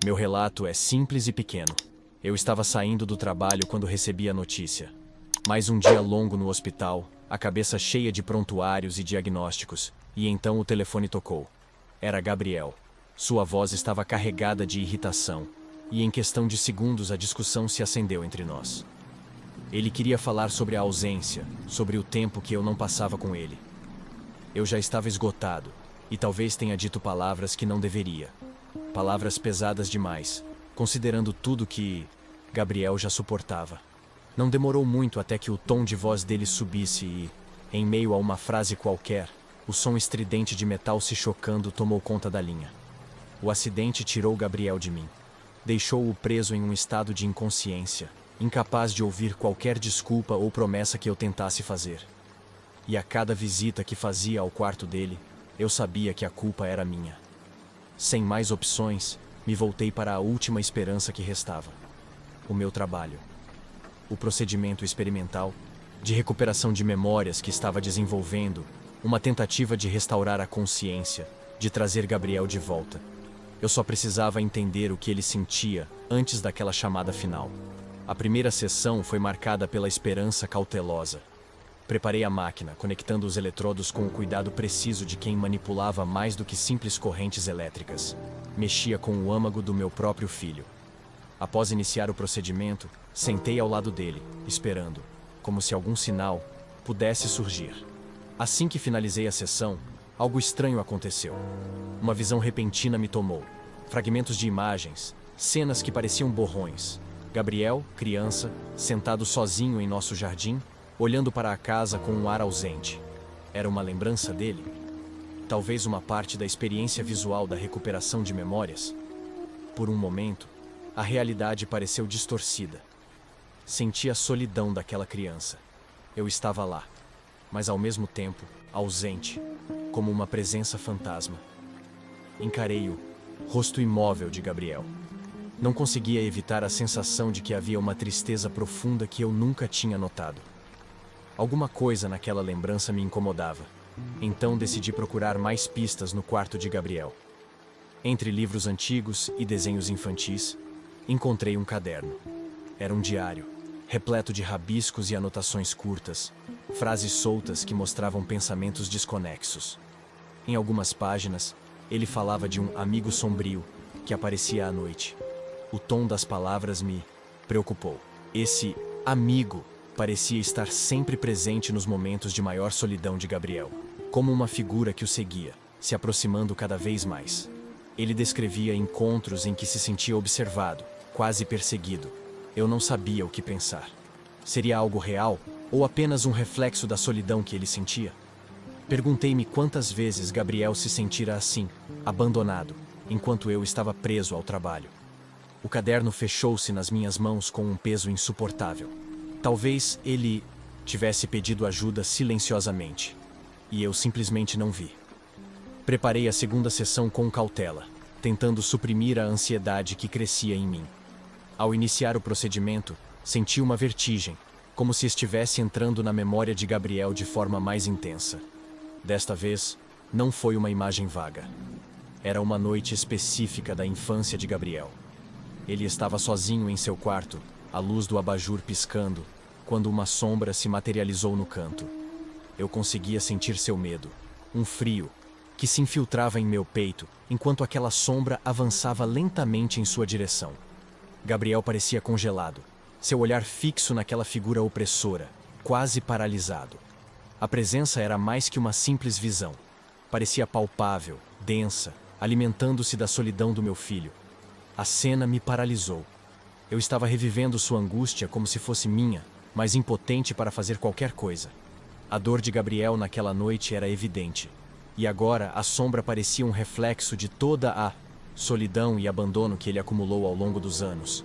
Meu relato é simples e pequeno. Eu estava saindo do trabalho quando recebi a notícia. Mais um dia longo no hospital, a cabeça cheia de prontuários e diagnósticos, e então o telefone tocou. Era Gabriel. Sua voz estava carregada de irritação, e em questão de segundos a discussão se acendeu entre nós. Ele queria falar sobre a ausência, sobre o tempo que eu não passava com ele. Eu já estava esgotado, e talvez tenha dito palavras que não deveria. Palavras pesadas demais, considerando tudo que Gabriel já suportava. Não demorou muito até que o tom de voz dele subisse e, em meio a uma frase qualquer, o som estridente de metal se chocando tomou conta da linha. O acidente tirou Gabriel de mim. Deixou-o preso em um estado de inconsciência, incapaz de ouvir qualquer desculpa ou promessa que eu tentasse fazer. E a cada visita que fazia ao quarto dele, eu sabia que a culpa era minha. Sem mais opções, me voltei para a última esperança que restava: o meu trabalho. O procedimento experimental de recuperação de memórias que estava desenvolvendo, uma tentativa de restaurar a consciência, de trazer Gabriel de volta. Eu só precisava entender o que ele sentia antes daquela chamada final. A primeira sessão foi marcada pela esperança cautelosa. Preparei a máquina, conectando os eletrodos com o cuidado preciso de quem manipulava mais do que simples correntes elétricas. Mexia com o âmago do meu próprio filho. Após iniciar o procedimento, sentei ao lado dele, esperando, como se algum sinal pudesse surgir. Assim que finalizei a sessão, algo estranho aconteceu. Uma visão repentina me tomou. Fragmentos de imagens, cenas que pareciam borrões. Gabriel, criança, sentado sozinho em nosso jardim, olhando para a casa com um ar ausente. Era uma lembrança dele? Talvez uma parte da experiência visual da recuperação de memórias? Por um momento, a realidade pareceu distorcida. Senti a solidão daquela criança. Eu estava lá, mas ao mesmo tempo, ausente, como uma presença fantasma. Encarei o rosto imóvel de Gabriel. Não conseguia evitar a sensação de que havia uma tristeza profunda que eu nunca tinha notado. Alguma coisa naquela lembrança me incomodava. Então decidi procurar mais pistas no quarto de Gabriel. Entre livros antigos e desenhos infantis, encontrei um caderno. Era um diário, repleto de rabiscos e anotações curtas, frases soltas que mostravam pensamentos desconexos. Em algumas páginas, ele falava de um amigo sombrio que aparecia à noite. O tom das palavras me preocupou. Esse amigo parecia estar sempre presente nos momentos de maior solidão de Gabriel, como uma figura que o seguia, se aproximando cada vez mais. Ele descrevia encontros em que se sentia observado, quase perseguido. Eu não sabia o que pensar. Seria algo real ou apenas um reflexo da solidão que ele sentia? Perguntei-me quantas vezes Gabriel se sentira assim, abandonado, enquanto eu estava preso ao trabalho. O caderno fechou-se nas minhas mãos com um peso insuportável. Talvez ele tivesse pedido ajuda silenciosamente, e eu simplesmente não vi. Preparei a segunda sessão com cautela, tentando suprimir a ansiedade que crescia em mim. Ao iniciar o procedimento, senti uma vertigem, como se estivesse entrando na memória de Gabriel de forma mais intensa. Desta vez, não foi uma imagem vaga. Era uma noite específica da infância de Gabriel. Ele estava sozinho em seu quarto, a luz do abajur piscando, quando uma sombra se materializou no canto. Eu conseguia sentir seu medo, um frio, que se infiltrava em meu peito, enquanto aquela sombra avançava lentamente em sua direção. Gabriel parecia congelado, seu olhar fixo naquela figura opressora, quase paralisado. A presença era mais que uma simples visão. Parecia palpável, densa, alimentando-se da solidão do meu filho. A cena me paralisou. Eu estava revivendo sua angústia como se fosse minha, mas impotente para fazer qualquer coisa. A dor de Gabriel naquela noite era evidente. E agora a sombra parecia um reflexo de toda a solidão e abandono que ele acumulou ao longo dos anos.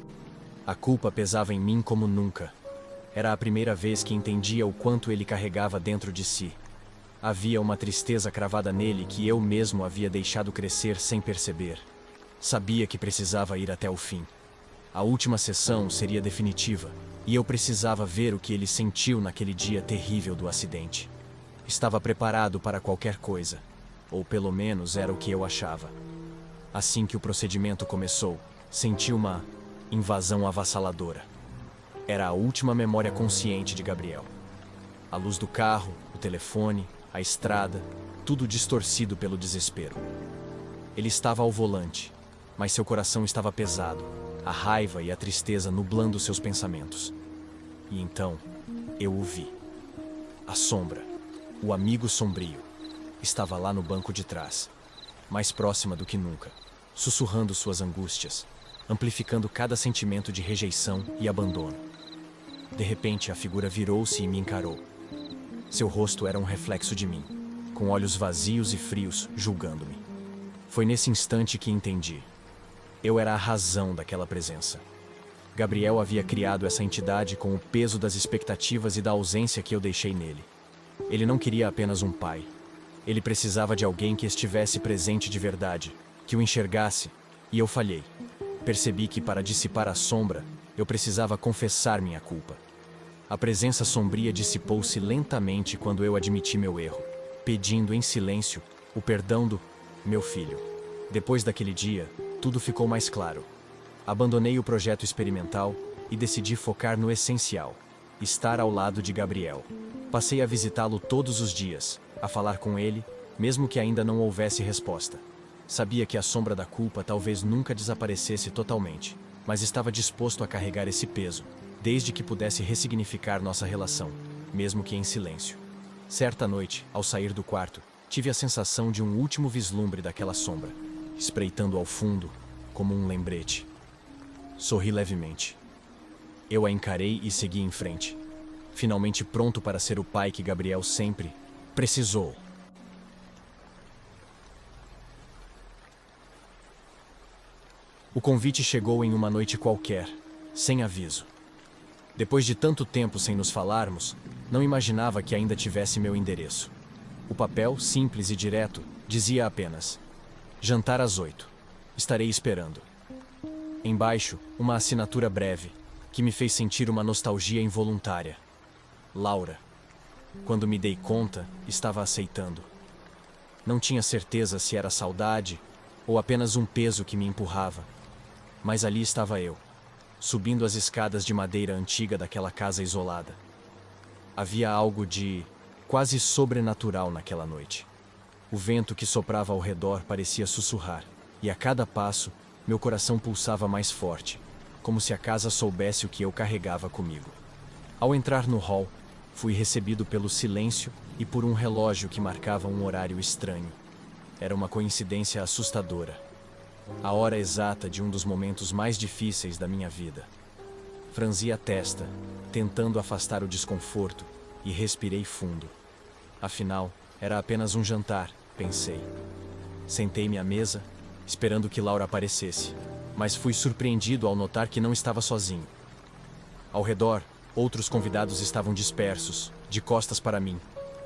A culpa pesava em mim como nunca. Era a primeira vez que entendia o quanto ele carregava dentro de si. Havia uma tristeza cravada nele que eu mesmo havia deixado crescer sem perceber. Sabia que precisava ir até o fim. A última sessão seria definitiva, e eu precisava ver o que ele sentiu naquele dia terrível do acidente. Estava preparado para qualquer coisa, ou pelo menos era o que eu achava. Assim que o procedimento começou, Senti uma invasão avassaladora. Era a última memória consciente de Gabriel. A luz do carro, o telefone, a estrada, tudo distorcido pelo desespero. Ele estava ao volante, mas seu coração estava pesado, a raiva e a tristeza nublando seus pensamentos. E então, eu o vi. A sombra, o amigo sombrio, estava lá no banco de trás, mais próxima do que nunca, sussurrando suas angústias, amplificando cada sentimento de rejeição e abandono. De repente, a figura virou-se e me encarou. Seu rosto era um reflexo de mim, com olhos vazios e frios, julgando-me. Foi nesse instante que entendi. Eu era a razão daquela presença. Gabriel havia criado essa entidade com o peso das expectativas e da ausência que eu deixei nele. Ele não queria apenas um pai. Ele precisava de alguém que estivesse presente de verdade, que o enxergasse, e eu falhei. Percebi que, para dissipar a sombra, eu precisava confessar minha culpa. A presença sombria dissipou-se lentamente quando eu admiti meu erro, pedindo em silêncio o perdão do meu filho. Depois daquele dia, tudo ficou mais claro. Abandonei o projeto experimental e decidi focar no essencial: estar ao lado de Gabriel. Passei a visitá-lo todos os dias, a falar com ele, mesmo que ainda não houvesse resposta. Sabia que a sombra da culpa talvez nunca desaparecesse totalmente, mas estava disposto a carregar esse peso, desde que pudesse ressignificar nossa relação, mesmo que em silêncio. Certa noite, ao sair do quarto, tive a sensação de um último vislumbre daquela sombra, espreitando ao fundo, como um lembrete. Sorri levemente. Eu a encarei e segui em frente, finalmente pronto para ser o pai que Gabriel sempre precisou. O convite chegou em uma noite qualquer, sem aviso. Depois de tanto tempo sem nos falarmos, não imaginava que ainda tivesse meu endereço. O papel, simples e direto, dizia apenas: jantar às 8. Estarei esperando. Embaixo, uma assinatura breve, que me fez sentir uma nostalgia involuntária. Laura. Quando me dei conta, estava aceitando. Não tinha certeza se era saudade ou apenas um peso que me empurrava. Mas ali estava eu, subindo as escadas de madeira antiga daquela casa isolada. Havia algo de quase sobrenatural naquela noite. O vento que soprava ao redor parecia sussurrar, e a cada passo, meu coração pulsava mais forte, como se a casa soubesse o que eu carregava comigo. Ao entrar no hall, fui recebido pelo silêncio e por um relógio que marcava um horário estranho. Era uma coincidência assustadora. A hora exata de um dos momentos mais difíceis da minha vida. Franzi a testa, tentando afastar o desconforto, e respirei fundo. Afinal, era apenas um jantar, pensei. Sentei-me à mesa, esperando que Laura aparecesse, mas fui surpreendido ao notar que não estava sozinho. Ao redor, outros convidados estavam dispersos, de costas para mim,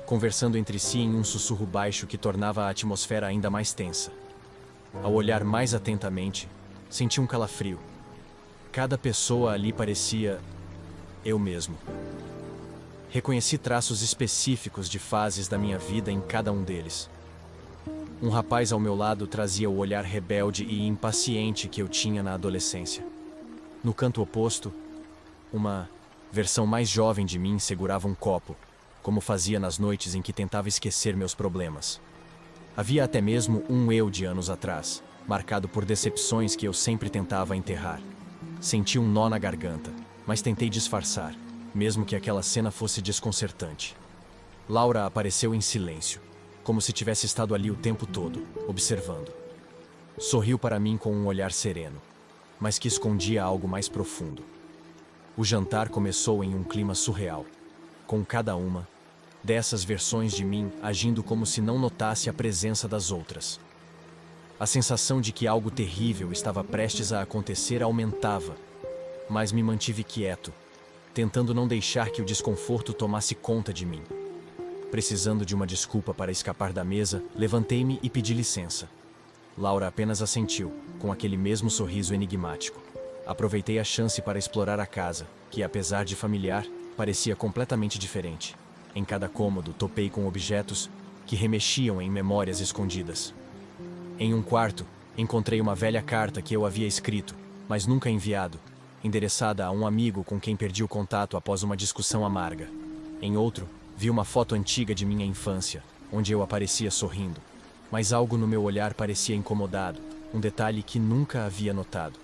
conversando entre si em um sussurro baixo que tornava a atmosfera ainda mais tensa. Ao olhar mais atentamente, senti um calafrio. Cada pessoa ali parecia eu mesmo. Reconheci traços específicos de fases da minha vida em cada um deles. Um rapaz ao meu lado trazia o olhar rebelde e impaciente que eu tinha na adolescência. No canto oposto, uma versão mais jovem de mim segurava um copo, como fazia nas noites em que tentava esquecer meus problemas. Havia até mesmo um eu de anos atrás, marcado por decepções que eu sempre tentava enterrar. Senti um nó na garganta, mas tentei disfarçar, mesmo que aquela cena fosse desconcertante. Laura apareceu em silêncio, como se tivesse estado ali o tempo todo, observando. Sorriu para mim com um olhar sereno, mas que escondia algo mais profundo. O jantar começou em um clima surreal, com cada uma dessas versões de mim agindo como se não notasse a presença das outras. A sensação de que algo terrível estava prestes a acontecer aumentava, mas me mantive quieto, tentando não deixar que o desconforto tomasse conta de mim. Precisando de uma desculpa para escapar da mesa, levantei-me e pedi licença. Laura apenas assentiu, com aquele mesmo sorriso enigmático. Aproveitei a chance para explorar a casa, que, apesar de familiar, parecia completamente diferente. Em cada cômodo, topei com objetos que remexiam em memórias escondidas. Em um quarto, encontrei uma velha carta que eu havia escrito, mas nunca enviado, endereçada a um amigo com quem perdi o contato após uma discussão amarga. Em outro, vi uma foto antiga de minha infância, onde eu aparecia sorrindo, mas algo no meu olhar parecia incomodado, um detalhe que nunca havia notado.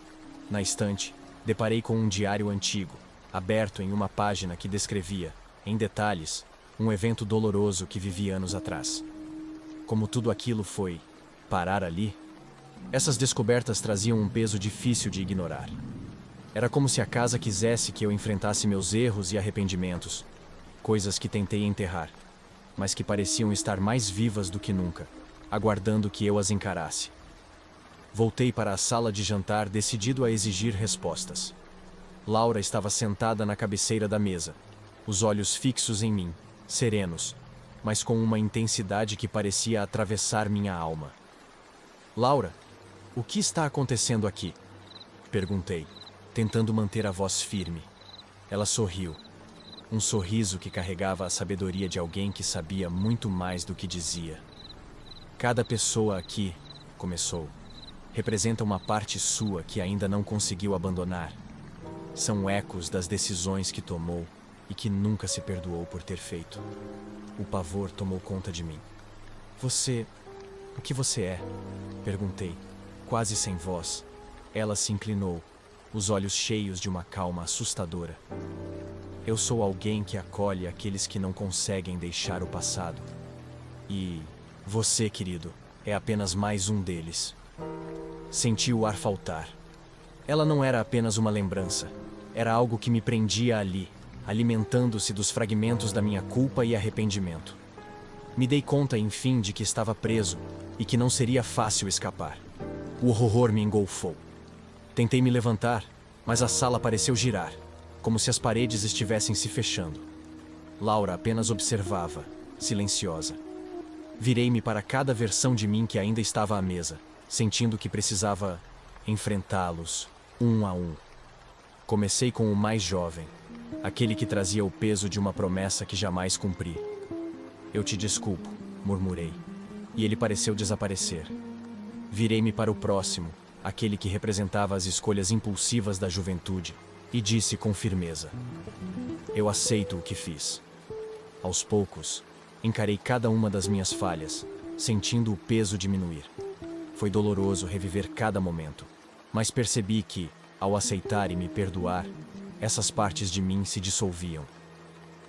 Na estante, deparei com um diário antigo, aberto em uma página que descrevia, em detalhes, um evento doloroso que vivi anos atrás. Como tudo aquilo foi parar ali, essas descobertas traziam um peso difícil de ignorar. Era como se a casa quisesse que eu enfrentasse meus erros e arrependimentos, coisas que tentei enterrar, mas que pareciam estar mais vivas do que nunca, aguardando que eu as encarasse. Voltei para a sala de jantar decidido a exigir respostas. Laura estava sentada na cabeceira da mesa, os olhos fixos em mim, serenos, mas com uma intensidade que parecia atravessar minha alma. Laura, o que está acontecendo aqui? Perguntei, tentando manter a voz firme. Ela sorriu. Um sorriso que carregava a sabedoria de alguém que sabia muito mais do que dizia. Cada pessoa aqui, começou, representa uma parte sua que ainda não conseguiu abandonar. São ecos das decisões que tomou e que nunca se perdoou por ter feito. O pavor tomou conta de mim. O que você é? Perguntei, quase sem voz. Ela se inclinou, os olhos cheios de uma calma assustadora. Eu sou alguém que acolhe aqueles que não conseguem deixar o passado. E você, querido, é apenas mais um deles. Senti o ar faltar. Ela não era apenas uma lembrança. Era algo que me prendia ali, alimentando-se dos fragmentos da minha culpa e arrependimento. Me dei conta, enfim, de que estava preso e que não seria fácil escapar. O horror me engolfou. Tentei me levantar, mas a sala pareceu girar, como se as paredes estivessem se fechando. Laura apenas observava, silenciosa. Virei-me para cada versão de mim que ainda estava à mesa, sentindo que precisava enfrentá-los, um a um. Comecei com o mais jovem, aquele que trazia o peso de uma promessa que jamais cumpri. Eu te desculpo, murmurei, e ele pareceu desaparecer. Virei-me para o próximo, aquele que representava as escolhas impulsivas da juventude, e disse com firmeza: eu aceito o que fiz. Aos poucos, encarei cada uma das minhas falhas, sentindo o peso diminuir. Foi doloroso reviver cada momento, mas percebi que, ao aceitar e me perdoar, essas partes de mim se dissolviam.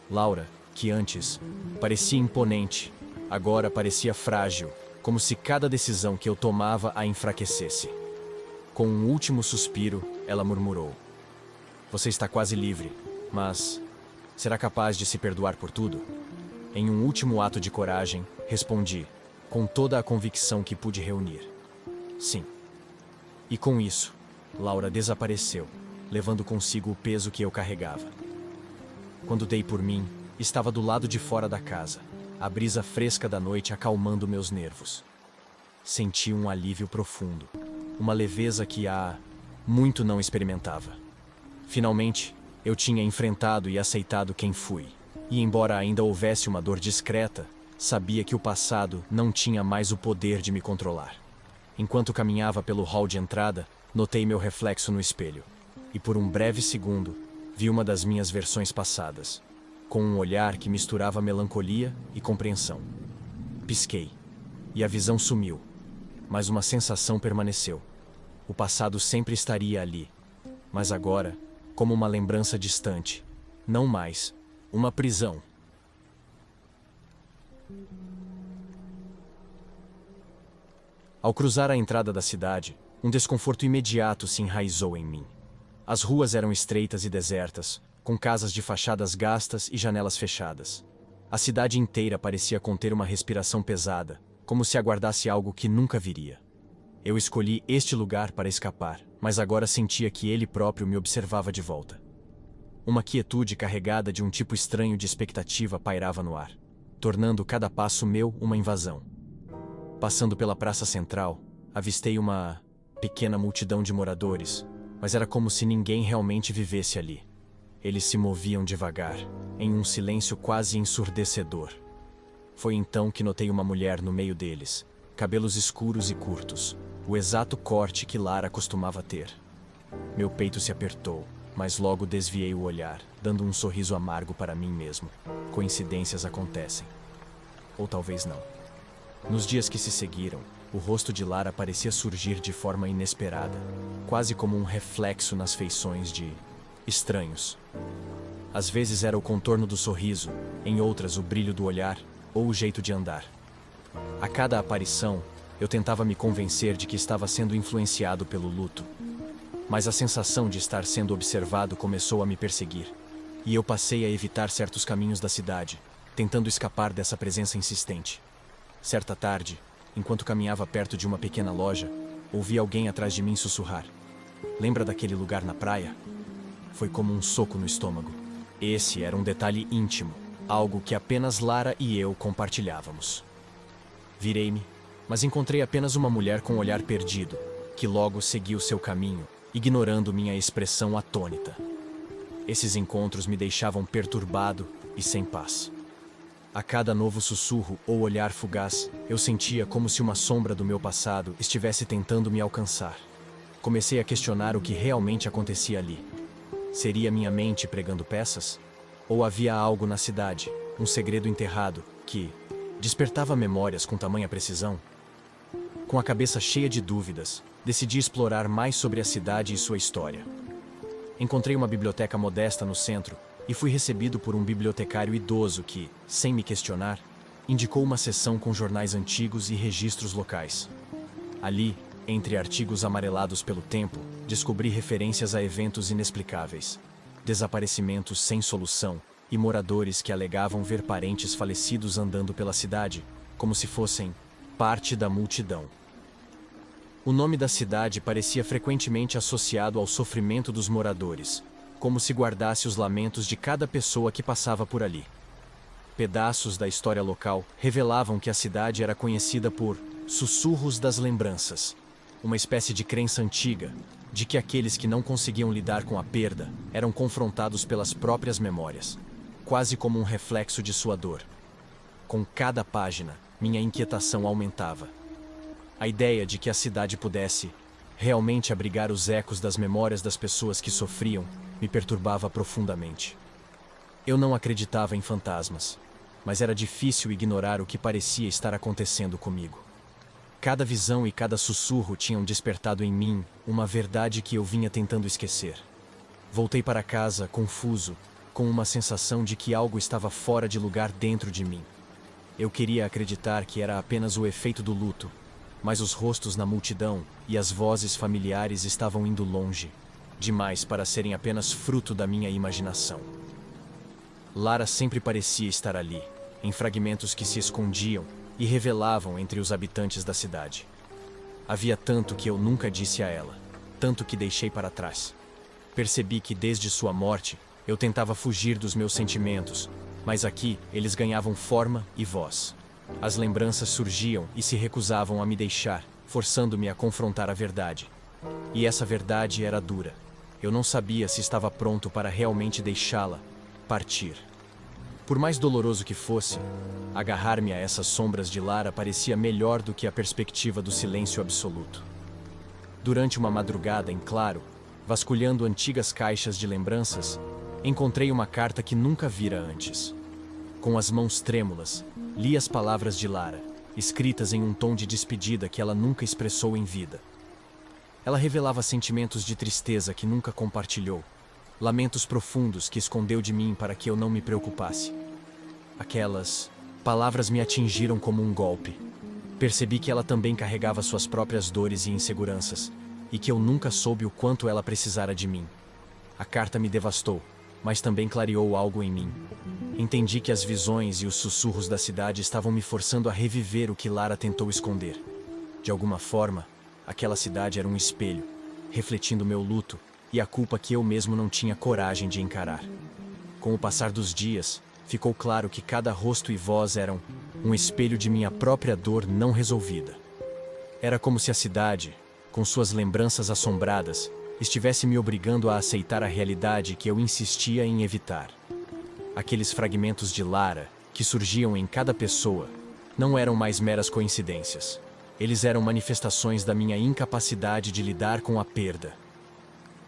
Laura, que antes parecia imponente, agora parecia frágil, como se cada decisão que eu tomava a enfraquecesse. Com um último suspiro, ela murmurou: você está quase livre, mas será capaz de se perdoar por tudo? Em um último ato de coragem, respondi, com toda a convicção que pude reunir: sim. E com isso, Laura desapareceu, levando consigo o peso que eu carregava. Quando dei por mim, estava do lado de fora da casa, a brisa fresca da noite acalmando meus nervos. Senti um alívio profundo, uma leveza que há muito não experimentava. Finalmente, eu tinha enfrentado e aceitado quem fui, e embora ainda houvesse uma dor discreta, sabia que o passado não tinha mais o poder de me controlar. Enquanto caminhava pelo hall de entrada, notei meu reflexo no espelho, e por um breve segundo, vi uma das minhas versões passadas, com um olhar que misturava melancolia e compreensão. Pisquei, e a visão sumiu, mas uma sensação permaneceu. O passado sempre estaria ali, mas agora, como uma lembrança distante, não mais uma prisão. Ao cruzar a entrada da cidade, um desconforto imediato se enraizou em mim. As ruas eram estreitas e desertas, com casas de fachadas gastas e janelas fechadas. A cidade inteira parecia conter uma respiração pesada, como se aguardasse algo que nunca viria. Eu escolhi este lugar para escapar, mas agora sentia que ele próprio me observava de volta. Uma quietude carregada de um tipo estranho de expectativa pairava no ar, tornando cada passo meu uma invasão. Passando pela praça central, avistei uma pequena multidão de moradores, mas era como se ninguém realmente vivesse ali. Eles se moviam devagar, em um silêncio quase ensurdecedor. Foi então que notei uma mulher no meio deles, cabelos escuros e curtos, o exato corte que Lara costumava ter. Meu peito se apertou, mas logo desviei o olhar, dando um sorriso amargo para mim mesmo. Coincidências acontecem. Ou talvez não. Nos dias que se seguiram, o rosto de Lara parecia surgir de forma inesperada, quase como um reflexo nas feições de estranhos. Às vezes era o contorno do sorriso, em outras o brilho do olhar ou o jeito de andar. A cada aparição, eu tentava me convencer de que estava sendo influenciado pelo luto. Mas a sensação de estar sendo observado começou a me perseguir, e eu passei a evitar certos caminhos da cidade, tentando escapar dessa presença insistente. Certa tarde, enquanto caminhava perto de uma pequena loja, ouvi alguém atrás de mim sussurrar: "Lembra daquele lugar na praia?" Foi como um soco no estômago. Esse era um detalhe íntimo, algo que apenas Lara e eu compartilhávamos. Virei-me, mas encontrei apenas uma mulher com um olhar perdido, que logo seguiu seu caminho, ignorando minha expressão atônita. Esses encontros me deixavam perturbado e sem paz. A cada novo sussurro ou olhar fugaz, eu sentia como se uma sombra do meu passado estivesse tentando me alcançar. Comecei a questionar o que realmente acontecia ali. Seria minha mente pregando peças? Ou havia algo na cidade, um segredo enterrado, que despertava memórias com tamanha precisão? Com a cabeça cheia de dúvidas, decidi explorar mais sobre a cidade e sua história. Encontrei uma biblioteca modesta no centro e fui recebido por um bibliotecário idoso que, sem me questionar, indicou uma seção com jornais antigos e registros locais. Ali, entre artigos amarelados pelo tempo, descobri referências a eventos inexplicáveis, desaparecimentos sem solução e moradores que alegavam ver parentes falecidos andando pela cidade, como se fossem parte da multidão. O nome da cidade parecia frequentemente associado ao sofrimento dos moradores, como se guardasse os lamentos de cada pessoa que passava por ali. Pedaços da história local revelavam que a cidade era conhecida por sussurros das lembranças, uma espécie de crença antiga de que aqueles que não conseguiam lidar com a perda eram confrontados pelas próprias memórias, quase como um reflexo de sua dor. Com cada página, minha inquietação aumentava. A ideia de que a cidade pudesse realmente abrigar os ecos das memórias das pessoas que sofriam me perturbava profundamente. Eu não acreditava em fantasmas, mas era difícil ignorar o que parecia estar acontecendo comigo. Cada visão e cada sussurro tinham despertado em mim uma verdade que eu vinha tentando esquecer. Voltei para casa confuso, com uma sensação de que algo estava fora de lugar dentro de mim. Eu queria acreditar que era apenas o efeito do luto, mas os rostos na multidão e as vozes familiares estavam indo longe, demais para serem apenas fruto da minha imaginação. Lara sempre parecia estar ali, em fragmentos que se escondiam e revelavam entre os habitantes da cidade. Havia tanto que eu nunca disse a ela, tanto que deixei para trás. Percebi que desde sua morte, eu tentava fugir dos meus sentimentos, mas aqui eles ganhavam forma e voz. As lembranças surgiam e se recusavam a me deixar, forçando-me a confrontar a verdade. E essa verdade era dura. Eu não sabia se estava pronto para realmente deixá-la partir. Por mais doloroso que fosse, agarrar-me a essas sombras de Lara parecia melhor do que a perspectiva do silêncio absoluto. Durante uma madrugada em claro, vasculhando antigas caixas de lembranças, encontrei uma carta que nunca vira antes. Com as mãos trêmulas, li as palavras de Lara, escritas em um tom de despedida que ela nunca expressou em vida. Ela revelava sentimentos de tristeza que nunca compartilhou, lamentos profundos que escondeu de mim para que eu não me preocupasse. Aquelas palavras me atingiram como um golpe. Percebi que ela também carregava suas próprias dores e inseguranças, e que eu nunca soube o quanto ela precisara de mim. A carta me devastou, mas também clareou algo em mim. Entendi que as visões e os sussurros da cidade estavam me forçando a reviver o que Lara tentou esconder. De alguma forma, aquela cidade era um espelho, refletindo meu luto e a culpa que eu mesmo não tinha coragem de encarar. Com o passar dos dias, ficou claro que cada rosto e voz eram um espelho de minha própria dor não resolvida. Era como se a cidade, com suas lembranças assombradas, estivesse me obrigando a aceitar a realidade que eu insistia em evitar. Aqueles fragmentos de Lara, que surgiam em cada pessoa, não eram mais meras coincidências. Eles eram manifestações da minha incapacidade de lidar com a perda.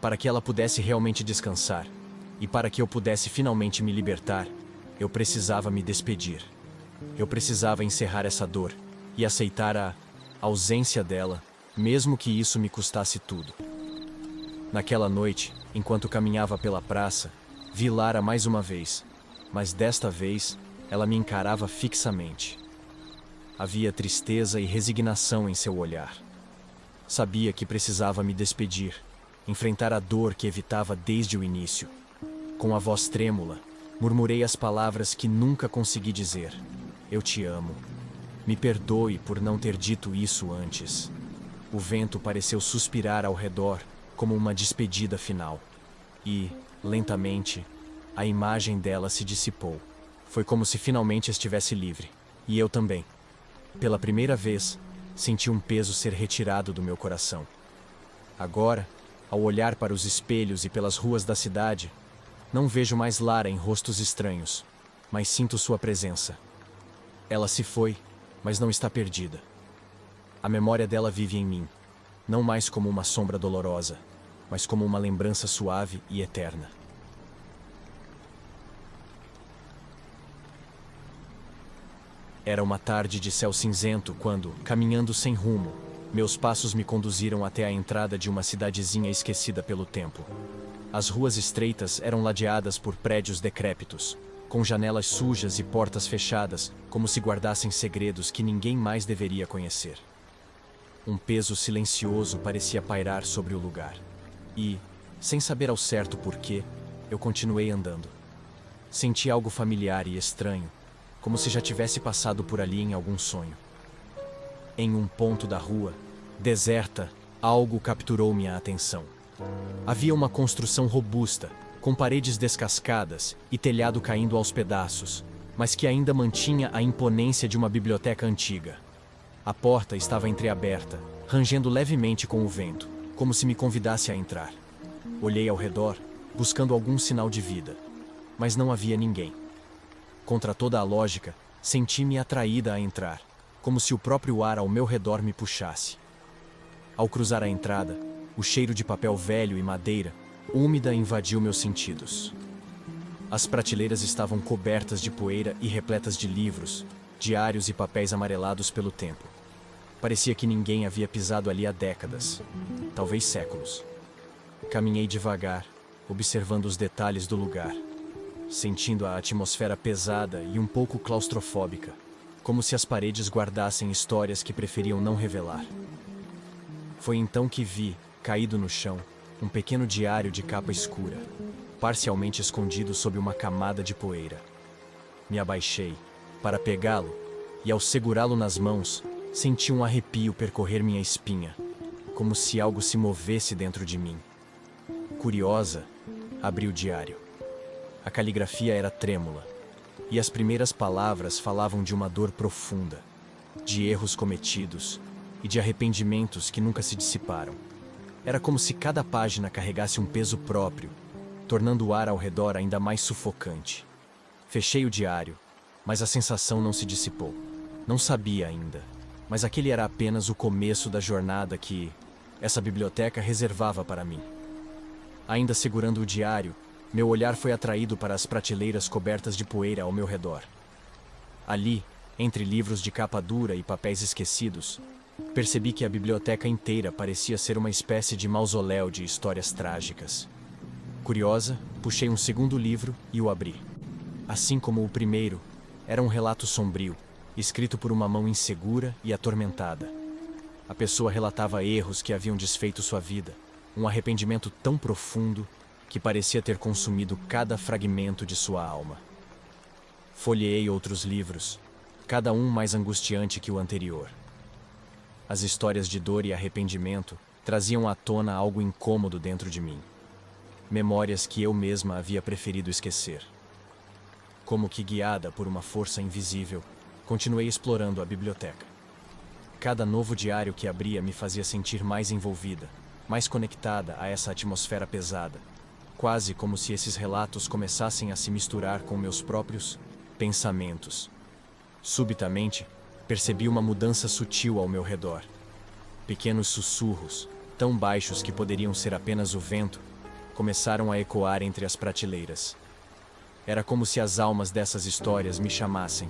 Para que ela pudesse realmente descansar, e para que eu pudesse finalmente me libertar, eu precisava me despedir. Eu precisava encerrar essa dor e aceitar a ausência dela, mesmo que isso me custasse tudo. Naquela noite, enquanto caminhava pela praça, vi Lara mais uma vez, mas desta vez ela me encarava fixamente. Havia tristeza e resignação em seu olhar. Sabia que precisava me despedir, enfrentar a dor que evitava desde o início. Com a voz trêmula, murmurei as palavras que nunca consegui dizer. Eu te amo. Me perdoe por não ter dito isso antes. O vento pareceu suspirar ao redor como uma despedida final. E, lentamente, a imagem dela se dissipou. Foi como se finalmente estivesse livre. E eu também. Pela primeira vez, senti um peso ser retirado do meu coração. Agora, ao olhar para os espelhos e pelas ruas da cidade, não vejo mais Lara em rostos estranhos, mas sinto sua presença. Ela se foi, mas não está perdida. A memória dela vive em mim, não mais como uma sombra dolorosa, mas como uma lembrança suave e eterna. Era uma tarde de céu cinzento quando, caminhando sem rumo, meus passos me conduziram até a entrada de uma cidadezinha esquecida pelo tempo. As ruas estreitas eram ladeadas por prédios decrépitos, com janelas sujas e portas fechadas, como se guardassem segredos que ninguém mais deveria conhecer. Um peso silencioso parecia pairar sobre o lugar. E, sem saber ao certo porquê, eu continuei andando. Senti algo familiar e estranho, como se já tivesse passado por ali em algum sonho. Em um ponto da rua, deserta, algo capturou minha atenção. Havia uma construção robusta, com paredes descascadas e telhado caindo aos pedaços, mas que ainda mantinha a imponência de uma biblioteca antiga. A porta estava entreaberta, rangendo levemente com o vento, como se me convidasse a entrar. Olhei ao redor, buscando algum sinal de vida, mas não havia ninguém. Contra toda a lógica, senti-me atraída a entrar, como se o próprio ar ao meu redor me puxasse. Ao cruzar a entrada, o cheiro de papel velho e madeira, úmida, invadiu meus sentidos. As prateleiras estavam cobertas de poeira e repletas de livros, diários e papéis amarelados pelo tempo. Parecia que ninguém havia pisado ali há décadas, talvez séculos. Caminhei devagar, observando os detalhes do lugar, sentindo a atmosfera pesada e um pouco claustrofóbica, como se as paredes guardassem histórias que preferiam não revelar. Foi então que vi, caído no chão, um pequeno diário de capa escura, parcialmente escondido sob uma camada de poeira. Me abaixei para pegá-lo e, ao segurá-lo nas mãos, senti um arrepio percorrer minha espinha, como se algo se movesse dentro de mim. Curiosa, abri o diário. A caligrafia era trêmula, e as primeiras palavras falavam de uma dor profunda, de erros cometidos e de arrependimentos que nunca se dissiparam. Era como se cada página carregasse um peso próprio, tornando o ar ao redor ainda mais sufocante. Fechei o diário, mas a sensação não se dissipou. Não sabia ainda, mas aquele era apenas o começo da jornada que essa biblioteca reservava para mim. Ainda segurando o diário, meu olhar foi atraído para as prateleiras cobertas de poeira ao meu redor. Ali, entre livros de capa dura e papéis esquecidos, percebi que a biblioteca inteira parecia ser uma espécie de mausoléu de histórias trágicas. Curiosa, puxei um segundo livro e o abri. Assim como o primeiro, era um relato sombrio, escrito por uma mão insegura e atormentada. A pessoa relatava erros que haviam desfeito sua vida, um arrependimento tão profundo que parecia ter consumido cada fragmento de sua alma. Folheei outros livros, cada um mais angustiante que o anterior. As histórias de dor e arrependimento traziam à tona algo incômodo dentro de mim. Memórias que eu mesma havia preferido esquecer. Como que guiada por uma força invisível, continuei explorando a biblioteca. Cada novo diário que abria me fazia sentir mais envolvida, mais conectada a essa atmosfera pesada, quase como se esses relatos começassem a se misturar com meus próprios pensamentos. Subitamente, percebi uma mudança sutil ao meu redor. Pequenos sussurros, tão baixos que poderiam ser apenas o vento, começaram a ecoar entre as prateleiras. Era como se as almas dessas histórias me chamassem.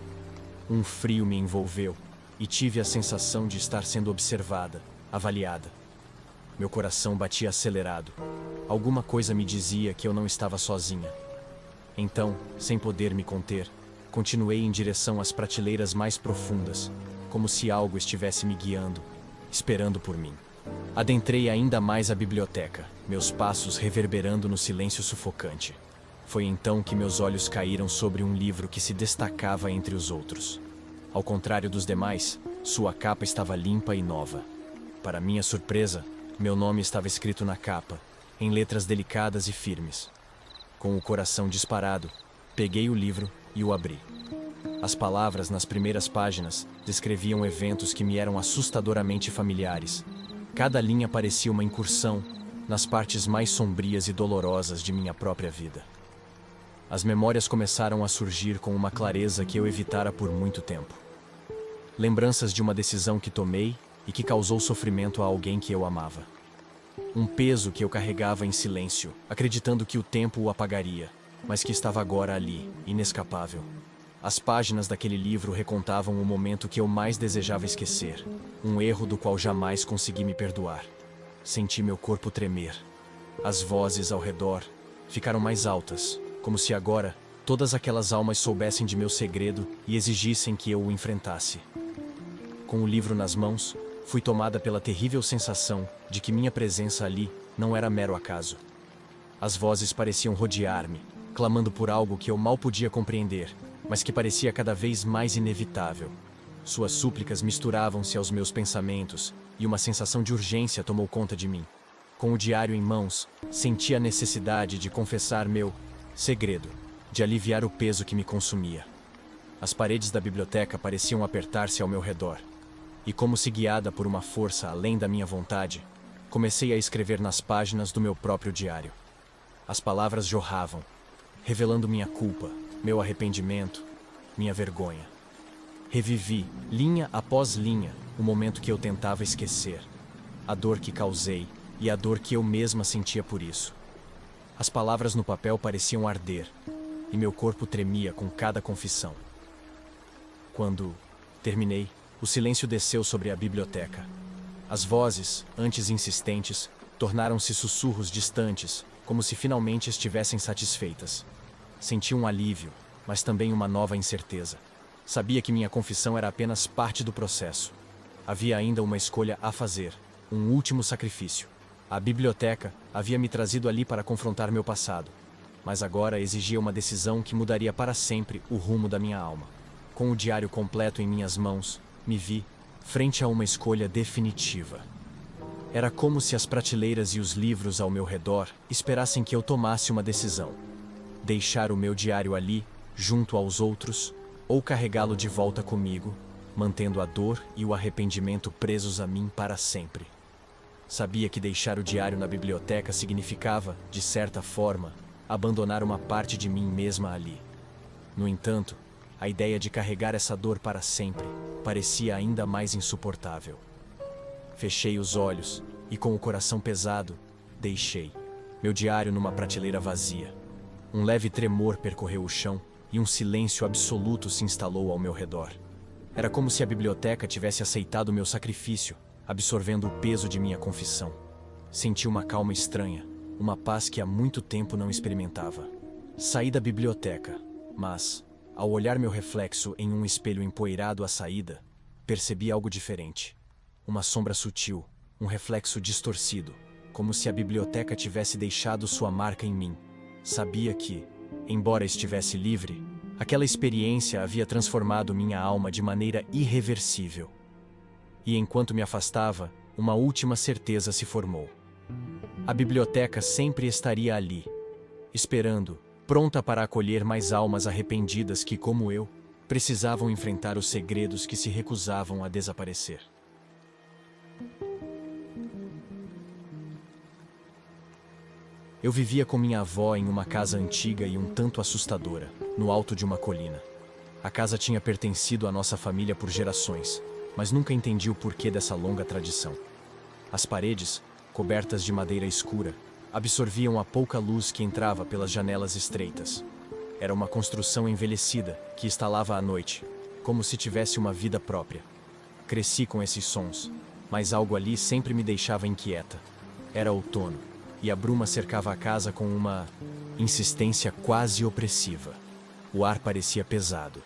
Um frio me envolveu e tive a sensação de estar sendo observada, avaliada. Meu coração batia acelerado. Alguma coisa me dizia que eu não estava sozinha. Então, sem poder me conter, continuei em direção às prateleiras mais profundas, como se algo estivesse me guiando, esperando por mim. Adentrei ainda mais a biblioteca, meus passos reverberando no silêncio sufocante. Foi então que meus olhos caíram sobre um livro que se destacava entre os outros. Ao contrário dos demais, sua capa estava limpa e nova. Para minha surpresa, meu nome estava escrito na capa, em letras delicadas e firmes. Com o coração disparado, peguei o livro e o abri. As palavras nas primeiras páginas descreviam eventos que me eram assustadoramente familiares. Cada linha parecia uma incursão nas partes mais sombrias e dolorosas de minha própria vida. As memórias começaram a surgir com uma clareza que eu evitara por muito tempo. Lembranças de uma decisão que tomei e que causou sofrimento a alguém que eu amava. Um peso que eu carregava em silêncio, acreditando que o tempo o apagaria, mas que estava agora ali, inescapável. As páginas daquele livro recontavam o momento que eu mais desejava esquecer, um erro do qual jamais consegui me perdoar. Senti meu corpo tremer. As vozes ao redor ficaram mais altas, como se agora todas aquelas almas soubessem de meu segredo e exigissem que eu o enfrentasse. Com o livro nas mãos, fui tomada pela terrível sensação de que minha presença ali não era mero acaso. As vozes pareciam rodear-me, clamando por algo que eu mal podia compreender, mas que parecia cada vez mais inevitável. Suas súplicas misturavam-se aos meus pensamentos, e uma sensação de urgência tomou conta de mim. Com o diário em mãos, senti a necessidade de confessar meu segredo, de aliviar o peso que me consumia. As paredes da biblioteca pareciam apertar-se ao meu redor, e como se guiada por uma força além da minha vontade, comecei a escrever nas páginas do meu próprio diário. As palavras jorravam, revelando minha culpa, meu arrependimento, minha vergonha. Revivi, linha após linha, o momento que eu tentava esquecer, a dor que causei e a dor que eu mesma sentia por isso. As palavras no papel pareciam arder, e meu corpo tremia com cada confissão. Quando terminei, o silêncio desceu sobre a biblioteca. As vozes, antes insistentes, tornaram-se sussurros distantes, como se finalmente estivessem satisfeitas. Senti um alívio, mas também uma nova incerteza. Sabia que minha confissão era apenas parte do processo. Havia ainda uma escolha a fazer, um último sacrifício. A biblioteca havia me trazido ali para confrontar meu passado, mas agora exigia uma decisão que mudaria para sempre o rumo da minha alma. Com o diário completo em minhas mãos, me vi frente a uma escolha definitiva. Era como se as prateleiras e os livros ao meu redor esperassem que eu tomasse uma decisão. Deixar o meu diário ali, junto aos outros, ou carregá-lo de volta comigo, mantendo a dor e o arrependimento presos a mim para sempre. Sabia que deixar o diário na biblioteca significava, de certa forma, abandonar uma parte de mim mesma ali. No entanto, a ideia de carregar essa dor para sempre parecia ainda mais insuportável. Fechei os olhos e, com o coração pesado, deixei meu diário numa prateleira vazia. Um leve tremor percorreu o chão e um silêncio absoluto se instalou ao meu redor. Era como se a biblioteca tivesse aceitado meu sacrifício, absorvendo o peso de minha confissão. Senti uma calma estranha, uma paz que há muito tempo não experimentava. Saí da biblioteca, mas, ao olhar meu reflexo em um espelho empoeirado à saída, percebi algo diferente. Uma sombra sutil, um reflexo distorcido, como se a biblioteca tivesse deixado sua marca em mim. Sabia que, embora estivesse livre, aquela experiência havia transformado minha alma de maneira irreversível. E enquanto me afastava, uma última certeza se formou. A biblioteca sempre estaria ali, esperando, pronta para acolher mais almas arrependidas que, como eu, precisavam enfrentar os segredos que se recusavam a desaparecer. Eu vivia com minha avó em uma casa antiga e um tanto assustadora, no alto de uma colina. A casa tinha pertencido à nossa família por gerações, mas nunca entendi o porquê dessa longa tradição. As paredes, cobertas de madeira escura, absorviam a pouca luz que entrava pelas janelas estreitas. Era uma construção envelhecida que estalava à noite, como se tivesse uma vida própria. Cresci com esses sons, mas algo ali sempre me deixava inquieta. Era outono, e a bruma cercava a casa com uma insistência quase opressiva. O ar parecia pesado,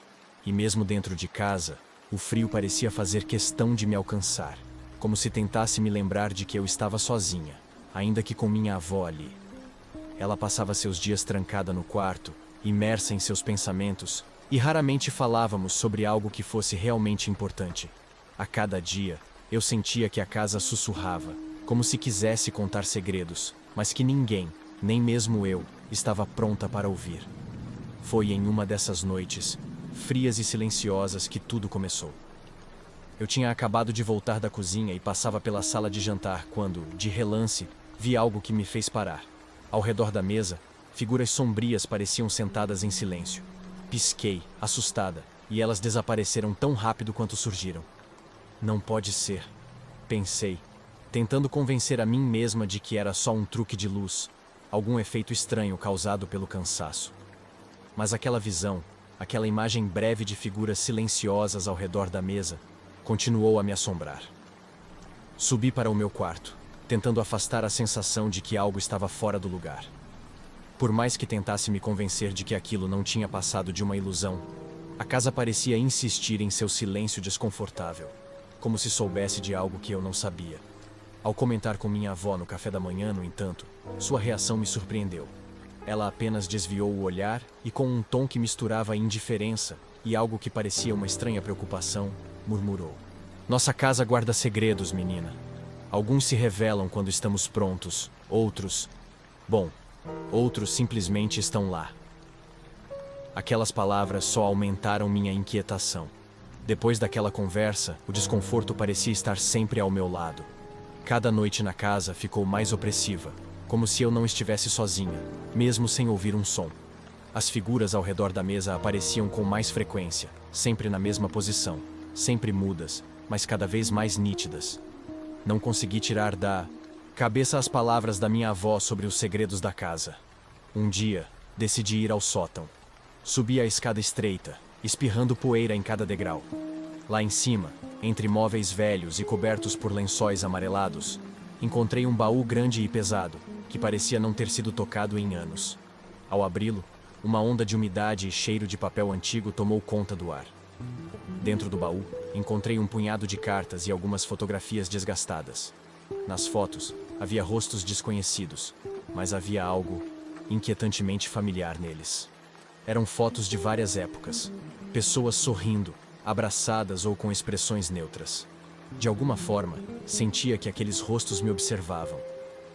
e mesmo dentro de casa, o frio parecia fazer questão de me alcançar, como se tentasse me lembrar de que eu estava sozinha, ainda que com minha avó ali. Ela passava seus dias trancada no quarto, imersa em seus pensamentos, e raramente falávamos sobre algo que fosse realmente importante. A cada dia, eu sentia que a casa sussurrava, como se quisesse contar segredos, mas que ninguém, nem mesmo eu, estava pronta para ouvir. Foi em uma dessas noites, frias e silenciosas, que tudo começou. Eu tinha acabado de voltar da cozinha e passava pela sala de jantar quando, de relance, vi algo que me fez parar. Ao redor da mesa, figuras sombrias pareciam sentadas em silêncio. Pisquei, assustada, e elas desapareceram tão rápido quanto surgiram. Não pode ser, pensei, tentando convencer a mim mesma de que era só um truque de luz, algum efeito estranho causado pelo cansaço. Mas aquela visão, aquela imagem breve de figuras silenciosas ao redor da mesa, continuou a me assombrar. Subi para o meu quarto, tentando afastar a sensação de que algo estava fora do lugar. Por mais que tentasse me convencer de que aquilo não tinha passado de uma ilusão, a casa parecia insistir em seu silêncio desconfortável, como se soubesse de algo que eu não sabia. Ao comentar com minha avó no café da manhã, no entanto, sua reação me surpreendeu. Ela apenas desviou o olhar e, com um tom que misturava indiferença e algo que parecia uma estranha preocupação, murmurou: "Nossa casa guarda segredos, menina. Alguns se revelam quando estamos prontos, outros simplesmente estão lá." Aquelas palavras só aumentaram minha inquietação. Depois daquela conversa, o desconforto parecia estar sempre ao meu lado. Cada noite na casa ficou mais opressiva, como se eu não estivesse sozinha, mesmo sem ouvir um som. As figuras ao redor da mesa apareciam com mais frequência, sempre na mesma posição, sempre mudas, mas cada vez mais nítidas. Não consegui tirar da cabeça as palavras da minha avó sobre os segredos da casa. Um dia, decidi ir ao sótão. Subi a escada estreita, espirrando poeira em cada degrau. Lá em cima, entre móveis velhos e cobertos por lençóis amarelados, encontrei um baú grande e pesado, que parecia não ter sido tocado em anos. Ao abri-lo, uma onda de umidade e cheiro de papel antigo tomou conta do ar. Dentro do baú, encontrei um punhado de cartas e algumas fotografias desgastadas. Nas fotos, havia rostos desconhecidos, mas havia algo inquietantemente familiar neles. Eram fotos de várias épocas, pessoas sorrindo, abraçadas ou com expressões neutras. De alguma forma, sentia que aqueles rostos me observavam.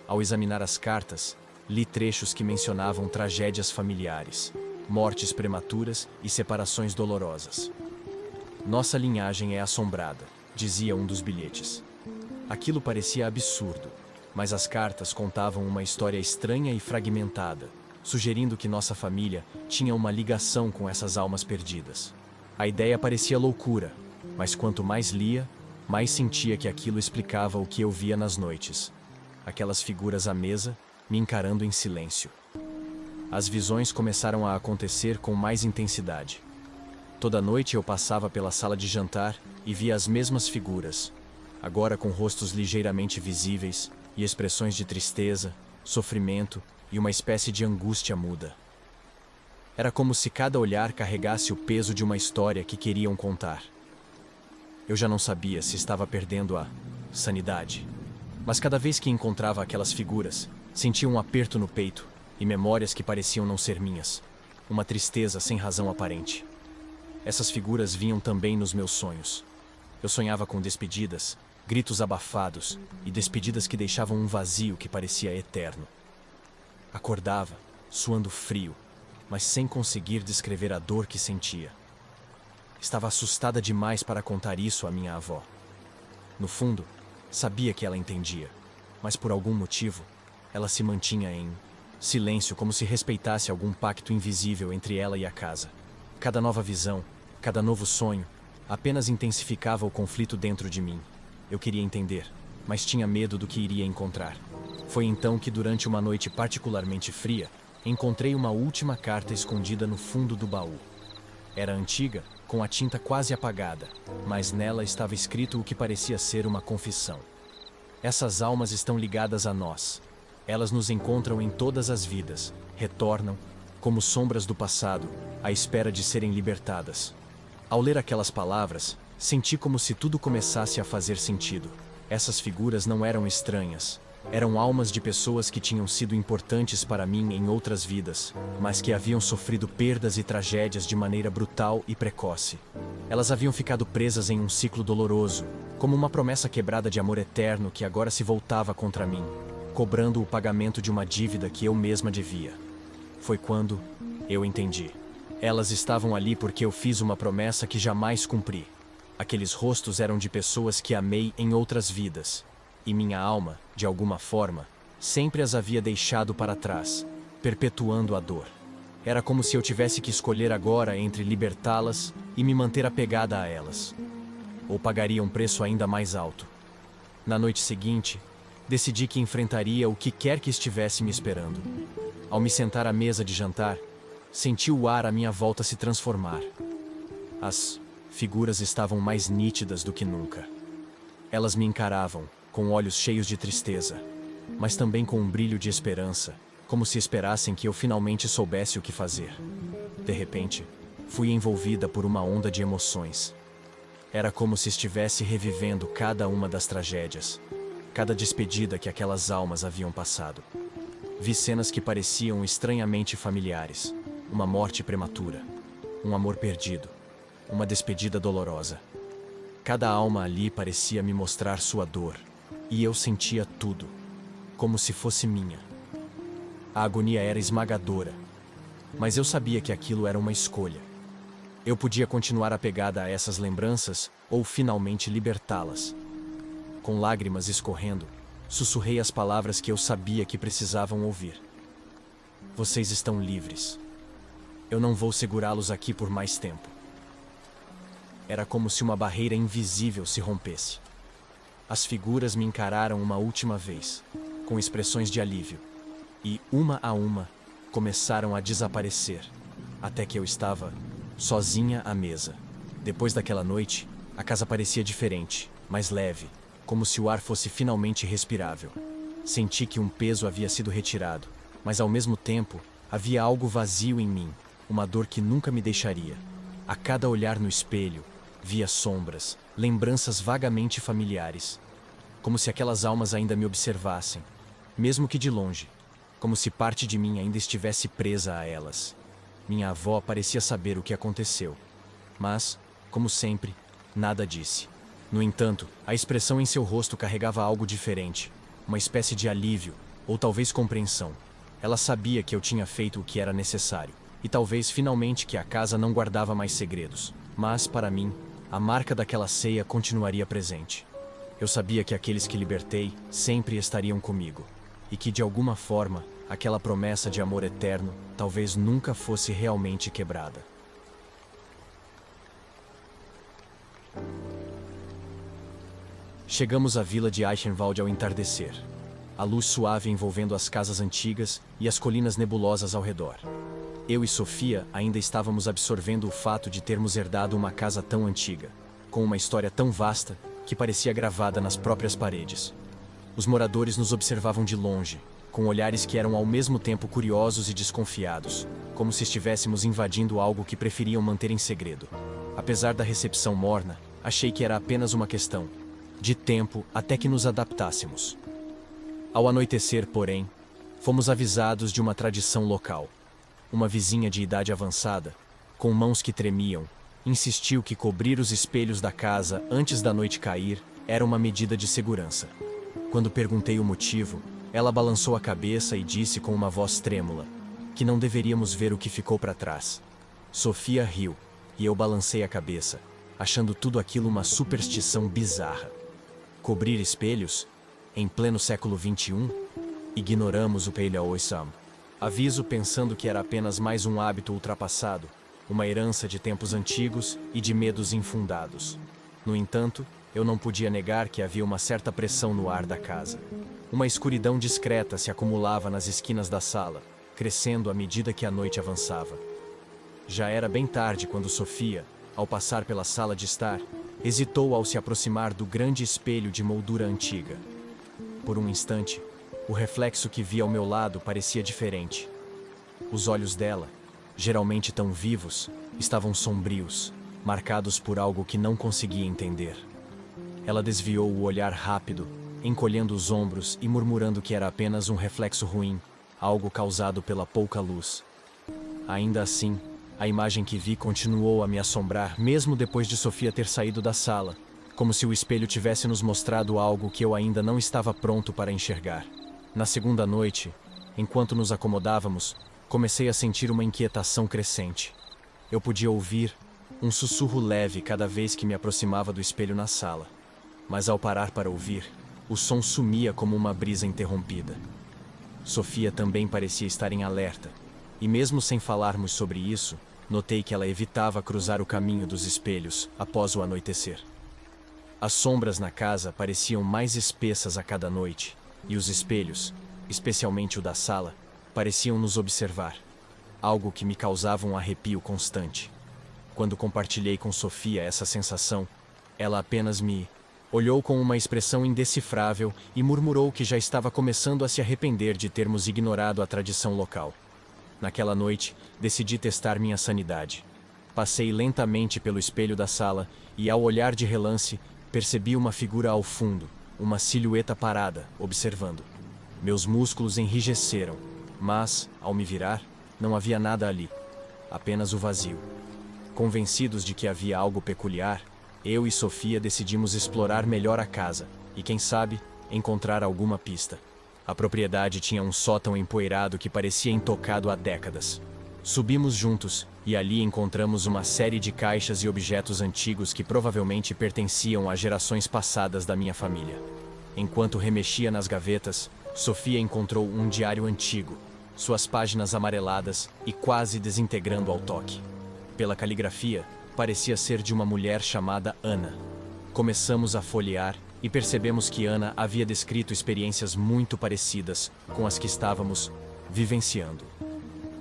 Ao examinar as cartas, li trechos que mencionavam tragédias familiares, mortes prematuras e separações dolorosas. "Nossa linhagem é assombrada", dizia um dos bilhetes. Aquilo parecia absurdo, mas as cartas contavam uma história estranha e fragmentada, sugerindo que nossa família tinha uma ligação com essas almas perdidas. A ideia parecia loucura, mas quanto mais lia, mais sentia que aquilo explicava o que eu via nas noites. Aquelas figuras à mesa, me encarando em silêncio. As visões começaram a acontecer com mais intensidade. Toda noite eu passava pela sala de jantar e via as mesmas figuras, agora com rostos ligeiramente visíveis e expressões de tristeza, sofrimento e uma espécie de angústia muda. Era como se cada olhar carregasse o peso de uma história que queriam contar. Eu já não sabia se estava perdendo a sanidade, mas cada vez que encontrava aquelas figuras, sentia um aperto no peito e memórias que pareciam não ser minhas, uma tristeza sem razão aparente. Essas figuras vinham também nos meus sonhos. Eu sonhava com despedidas, gritos abafados e despedidas que deixavam um vazio que parecia eterno. Acordava, suando frio, mas sem conseguir descrever a dor que sentia. Estava assustada demais para contar isso à minha avó. No fundo, sabia que ela entendia, mas por algum motivo, ela se mantinha em silêncio, como se respeitasse algum pacto invisível entre ela e a casa. Cada nova visão, cada novo sonho, apenas intensificava o conflito dentro de mim. Eu queria entender, mas tinha medo do que iria encontrar. Foi então que, durante uma noite particularmente fria, encontrei uma última carta escondida no fundo do baú. Era antiga, com a tinta quase apagada, mas nela estava escrito o que parecia ser uma confissão. Essas almas estão ligadas a nós. Elas nos encontram em todas as vidas, retornam, como sombras do passado, à espera de serem libertadas. Ao ler aquelas palavras, senti como se tudo começasse a fazer sentido. Essas figuras não eram estranhas. Eram almas de pessoas que tinham sido importantes para mim em outras vidas, mas que haviam sofrido perdas e tragédias de maneira brutal e precoce. Elas haviam ficado presas em um ciclo doloroso, como uma promessa quebrada de amor eterno que agora se voltava contra mim, cobrando o pagamento de uma dívida que eu mesma devia. Foi quando eu entendi. Elas estavam ali porque eu fiz uma promessa que jamais cumpri. Aqueles rostos eram de pessoas que amei em outras vidas. E minha alma, de alguma forma, sempre as havia deixado para trás, perpetuando a dor. Era como se eu tivesse que escolher agora entre libertá-las e me manter apegada a elas. Ou pagaria um preço ainda mais alto. Na noite seguinte, decidi que enfrentaria o que quer que estivesse me esperando. Ao me sentar à mesa de jantar, senti o ar à minha volta se transformar. As figuras estavam mais nítidas do que nunca. Elas me encaravam, com olhos cheios de tristeza, mas também com um brilho de esperança, como se esperassem que eu finalmente soubesse o que fazer. De repente, fui envolvida por uma onda de emoções. Era como se estivesse revivendo cada uma das tragédias, cada despedida que aquelas almas haviam passado. Vi cenas que pareciam estranhamente familiares, uma morte prematura, um amor perdido, uma despedida dolorosa. Cada alma ali parecia me mostrar sua dor, e eu sentia tudo, como se fosse minha. A agonia era esmagadora, mas eu sabia que aquilo era uma escolha. Eu podia continuar apegada a essas lembranças ou finalmente libertá-las. Com lágrimas escorrendo, sussurrei as palavras que eu sabia que precisavam ouvir. Vocês estão livres. Eu não vou segurá-los aqui por mais tempo. Era como se uma barreira invisível se rompesse. As figuras me encararam uma última vez, com expressões de alívio, e, uma a uma, começaram a desaparecer, até que eu estava sozinha à mesa. Depois daquela noite, a casa parecia diferente, mais leve, como se o ar fosse finalmente respirável. Senti que um peso havia sido retirado, mas ao mesmo tempo, havia algo vazio em mim, uma dor que nunca me deixaria. A cada olhar no espelho, via sombras, lembranças vagamente familiares, como se aquelas almas ainda me observassem, mesmo que de longe, como se parte de mim ainda estivesse presa a elas. Minha avó parecia saber o que aconteceu, mas, como sempre, nada disse. No entanto, a expressão em seu rosto carregava algo diferente, uma espécie de alívio, ou talvez compreensão. Ela sabia que eu tinha feito o que era necessário, e talvez finalmente que a casa não guardava mais segredos, mas, para mim, a marca daquela ceia continuaria presente. Eu sabia que aqueles que libertei sempre estariam comigo, e que, de alguma forma, aquela promessa de amor eterno talvez nunca fosse realmente quebrada. Chegamos à vila de Eichenwald ao entardecer, a luz suave envolvendo as casas antigas e as colinas nebulosas ao redor. Eu e Sofia ainda estávamos absorvendo o fato de termos herdado uma casa tão antiga, com uma história tão vasta que parecia gravada nas próprias paredes. Os moradores nos observavam de longe, com olhares que eram ao mesmo tempo curiosos e desconfiados, como se estivéssemos invadindo algo que preferiam manter em segredo. Apesar da recepção morna, achei que era apenas uma questão de tempo até que nos adaptássemos. Ao anoitecer, porém, fomos avisados de uma tradição local. Uma vizinha de idade avançada, com mãos que tremiam, insistiu que cobrir os espelhos da casa antes da noite cair era uma medida de segurança. Quando perguntei o motivo, ela balançou a cabeça e disse com uma voz trêmula que não deveríamos ver o que ficou para trás. Sofia riu, e eu balancei a cabeça, achando tudo aquilo uma superstição bizarra. Cobrir espelhos? Em pleno século XXI? Ignoramos o Peilaoissam. Aviso pensando que era apenas mais um hábito ultrapassado, uma herança de tempos antigos e de medos infundados. No entanto, eu não podia negar que havia uma certa pressão no ar da casa. Uma escuridão discreta se acumulava nas esquinas da sala, crescendo à medida que a noite avançava. Já era bem tarde quando Sofia, ao passar pela sala de estar, hesitou ao se aproximar do grande espelho de moldura antiga. Por um instante, o reflexo que vi ao meu lado parecia diferente. Os olhos dela, geralmente tão vivos, estavam sombrios, marcados por algo que não conseguia entender. Ela desviou o olhar rápido, encolhendo os ombros e murmurando que era apenas um reflexo ruim, algo causado pela pouca luz. Ainda assim, a imagem que vi continuou a me assombrar mesmo depois de Sofia ter saído da sala, como se o espelho tivesse nos mostrado algo que eu ainda não estava pronto para enxergar. Na segunda noite, enquanto nos acomodávamos, comecei a sentir uma inquietação crescente. Eu podia ouvir um sussurro leve cada vez que me aproximava do espelho na sala, mas ao parar para ouvir, o som sumia como uma brisa interrompida. Sofia também parecia estar em alerta, e mesmo sem falarmos sobre isso, notei que ela evitava cruzar o caminho dos espelhos após o anoitecer. As sombras na casa pareciam mais espessas a cada noite, e os espelhos, especialmente o da sala, pareciam nos observar, algo que me causava um arrepio constante. Quando compartilhei com Sofia essa sensação, ela apenas me olhou com uma expressão indecifrável e murmurou que já estava começando a se arrepender de termos ignorado a tradição local. Naquela noite, decidi testar minha sanidade. Passei lentamente pelo espelho da sala e, ao olhar de relance, percebi uma figura ao fundo, uma silhueta parada, observando. Meus músculos enrijeceram, mas, ao me virar, não havia nada ali, apenas o vazio. Convencidos de que havia algo peculiar, eu e Sofia decidimos explorar melhor a casa e, quem sabe, encontrar alguma pista. A propriedade tinha um sótão empoeirado que parecia intocado há décadas. Subimos juntos e ali encontramos uma série de caixas e objetos antigos que provavelmente pertenciam a gerações passadas da minha família. Enquanto remexia nas gavetas, Sofia encontrou um diário antigo, suas páginas amareladas e quase desintegrando ao toque. Pela caligrafia, parecia ser de uma mulher chamada Ana. Começamos a folhear e percebemos que Ana havia descrito experiências muito parecidas com as que estávamos vivenciando.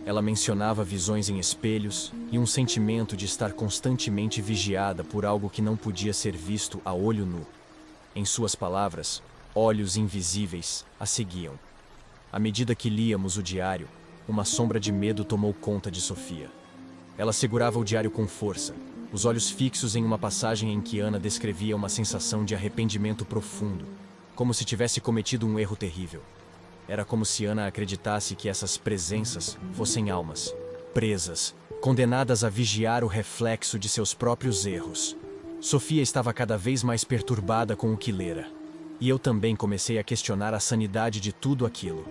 Ela mencionava visões em espelhos e um sentimento de estar constantemente vigiada por algo que não podia ser visto a olho nu. Em suas palavras, olhos invisíveis a seguiam. À medida que líamos o diário, uma sombra de medo tomou conta de Sofia. Ela segurava o diário com força, os olhos fixos em uma passagem em que Ana descrevia uma sensação de arrependimento profundo, como se tivesse cometido um erro terrível. Era como se Ana acreditasse que essas presenças fossem almas, presas, condenadas a vigiar o reflexo de seus próprios erros. Sofia estava cada vez mais perturbada com o que lera, e eu também comecei a questionar a sanidade de tudo aquilo.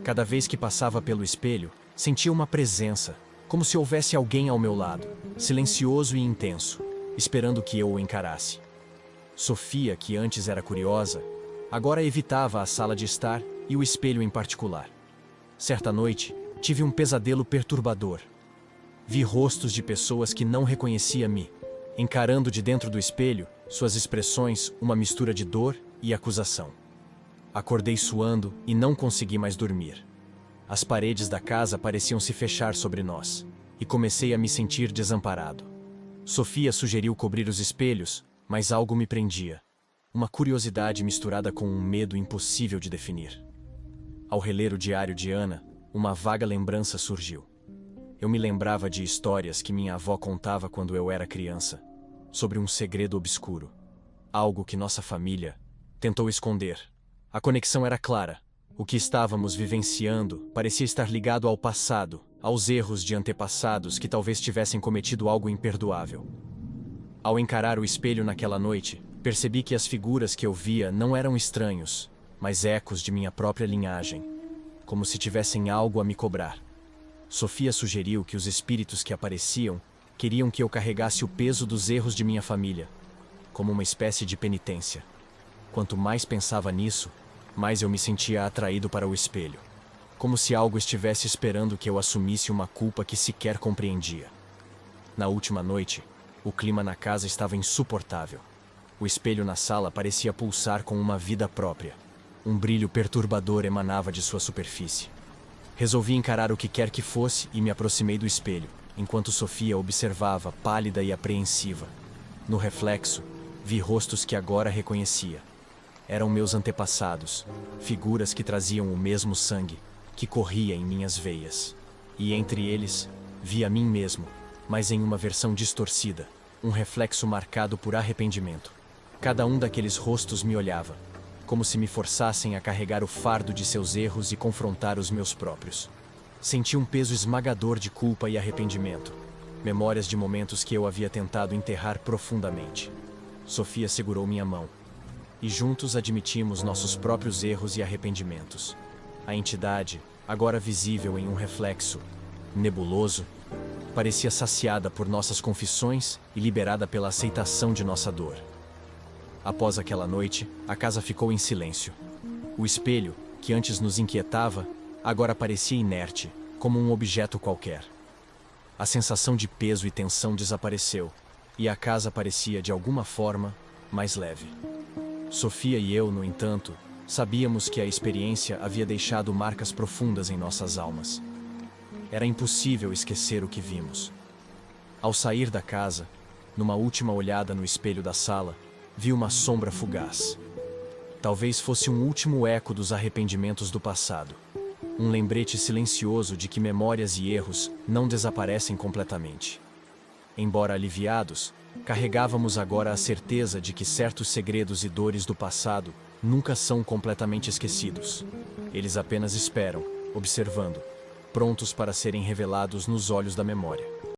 Cada vez que passava pelo espelho, sentia uma presença, como se houvesse alguém ao meu lado, silencioso e intenso, esperando que eu o encarasse. Sofia, que antes era curiosa, agora evitava a sala de estar e o espelho em particular. Certa noite, tive um pesadelo perturbador. Vi rostos de pessoas que não reconhecia-me, encarando de dentro do espelho, suas expressões uma mistura de dor e acusação. Acordei suando e não consegui mais dormir. As paredes da casa pareciam se fechar sobre nós, e comecei a me sentir desamparado. Sofia sugeriu cobrir os espelhos, mas algo me prendia. Uma curiosidade misturada com um medo impossível de definir. Ao reler o diário de Ana, uma vaga lembrança surgiu. Eu me lembrava de histórias que minha avó contava quando eu era criança, sobre um segredo obscuro, algo que nossa família tentou esconder. A conexão era clara. O que estávamos vivenciando parecia estar ligado ao passado, aos erros de antepassados que talvez tivessem cometido algo imperdoável. Ao encarar o espelho naquela noite, percebi que as figuras que eu via não eram estranhos, mas ecos de minha própria linhagem, como se tivessem algo a me cobrar. Sofia sugeriu que os espíritos que apareciam queriam que eu carregasse o peso dos erros de minha família, como uma espécie de penitência. Quanto mais pensava nisso, mais eu me sentia atraído para o espelho, como se algo estivesse esperando que eu assumisse uma culpa que sequer compreendia. Na última noite, o clima na casa estava insuportável. O espelho na sala parecia pulsar com uma vida própria. Um brilho perturbador emanava de sua superfície. Resolvi encarar o que quer que fosse e me aproximei do espelho, enquanto Sofia observava, pálida e apreensiva. No reflexo, vi rostos que agora reconhecia. Eram meus antepassados, figuras que traziam o mesmo sangue, que corria em minhas veias. E entre eles, vi a mim mesmo, mas em uma versão distorcida, um reflexo marcado por arrependimento. Cada um daqueles rostos me olhava, como se me forçassem a carregar o fardo de seus erros e confrontar os meus próprios. Senti um peso esmagador de culpa e arrependimento, memórias de momentos que eu havia tentado enterrar profundamente. Sofia segurou minha mão, e juntos admitimos nossos próprios erros e arrependimentos. A entidade, agora visível em um reflexo nebuloso, parecia saciada por nossas confissões e liberada pela aceitação de nossa dor. Após aquela noite, a casa ficou em silêncio. O espelho, que antes nos inquietava, agora parecia inerte, como um objeto qualquer. A sensação de peso e tensão desapareceu, e a casa parecia, de alguma forma, mais leve. Sofia e eu, no entanto, sabíamos que a experiência havia deixado marcas profundas em nossas almas. Era impossível esquecer o que vimos. Ao sair da casa, numa última olhada no espelho da sala, vi uma sombra fugaz. Talvez fosse um último eco dos arrependimentos do passado. Um lembrete silencioso de que memórias e erros não desaparecem completamente. Embora aliviados, carregávamos agora a certeza de que certos segredos e dores do passado nunca são completamente esquecidos. Eles apenas esperam, observando, prontos para serem revelados nos olhos da memória.